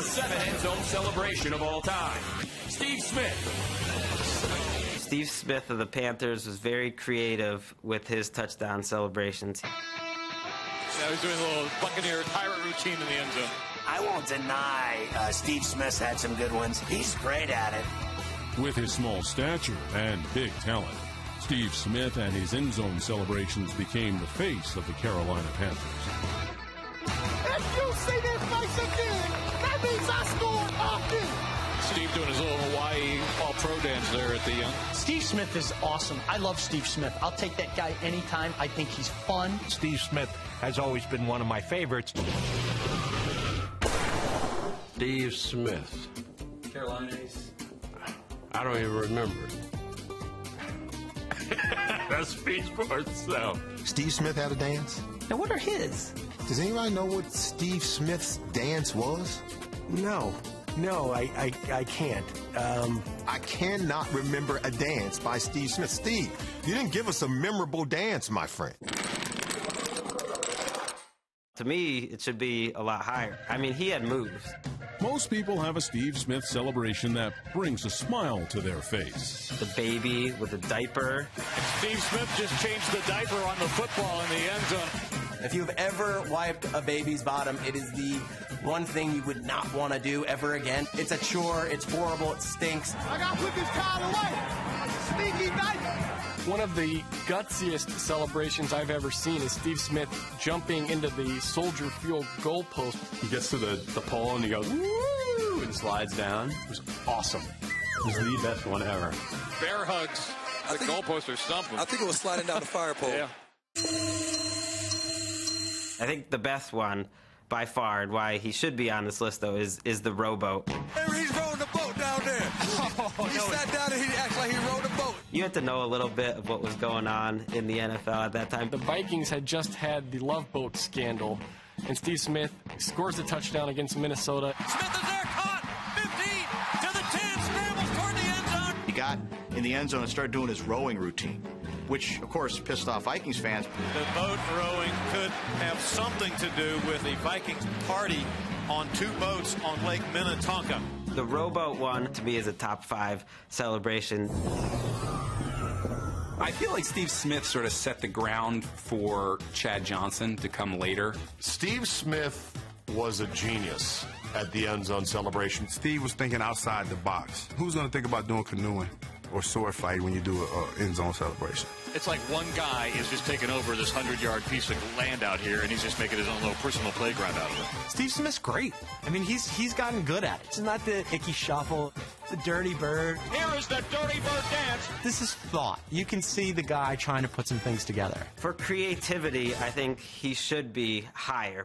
7 end zone celebration of all time. Steve Smith. Steve Smith of the Panthers was very creative with his touchdown celebrations. Now he's doing a little Buccaneer pirate routine in the end zone. I won't deny Steve Smith's had some good ones. He's great at it. With his small stature and big talent, Steve Smith and his end zone celebrations became the face of the Carolina Panthers. If you see this face again, that means I scored often. Steve doing his little Hawaii all-pro dance there at the young. Steve Smith is awesome. I love Steve Smith. I'll take that guy anytime. I think he's fun. Steve Smith has always been one of my favorites. Steve Smith. Carolinas. I don't even remember. That speaks for itself. Steve Smith had a dance? Now, what are his? Does anybody know what Steve Smith's dance was? No, I can't. I cannot remember a dance by Steve Smith. Steve, you didn't give us a memorable dance, my friend. To me, it should be a lot higher. I mean, he had moves. Most people have a Steve Smith celebration that brings a smile to their face. The baby with the diaper. Steve Smith just changed the diaper on the football in the end zone. If you've ever wiped a baby's bottom, it is the one thing you would not want to do ever again. It's a chore, it's horrible, it stinks. I got to put this towel away. Sneaky diaper. One of the gutsiest celebrations I've ever seen is Steve Smith jumping into the Soldier Field goalpost. He gets to the pole and he goes, woo, and slides down. It was awesome. It was the best one ever. Bear hugs. The goalposts are stumping. I think it was sliding down the fire pole. Yeah. I think the best one, by far, and why he should be on this list, though, is the rowboat. He's rowing the boat down there. He sat down and he acted like he rowed a boat. You had to know a little bit of what was going on in the NFL at that time. The Vikings had just had the Love Boat scandal, and Steve Smith scores the touchdown against Minnesota. Smith is there, caught, 15, to the 10, scrambles toward the end zone. He got in the end zone and started doing his rowing routine, which, of course, pissed off Vikings fans. The boat rowing could have something to do with the Vikings party on 2 boats on Lake Minnetonka. The rowboat one, to me, is a top 5 celebration. I feel like Steve Smith sort of set the ground for Chad Johnson to come later. Steve Smith was a genius at the end zone celebration. Steve was thinking outside the box. Who's going to think about doing canoeing or sword fight when you do an end zone celebration? It's like one guy is just taking over this 100-yard piece of land out here, and he's just making his own little personal playground out of it. Steve Smith's great. I mean, he's gotten good at it. It's not the icky shuffle, the dirty bird. Here is the dirty bird dance. This is thought. You can see the guy trying to put some things together. For creativity, I think he should be higher.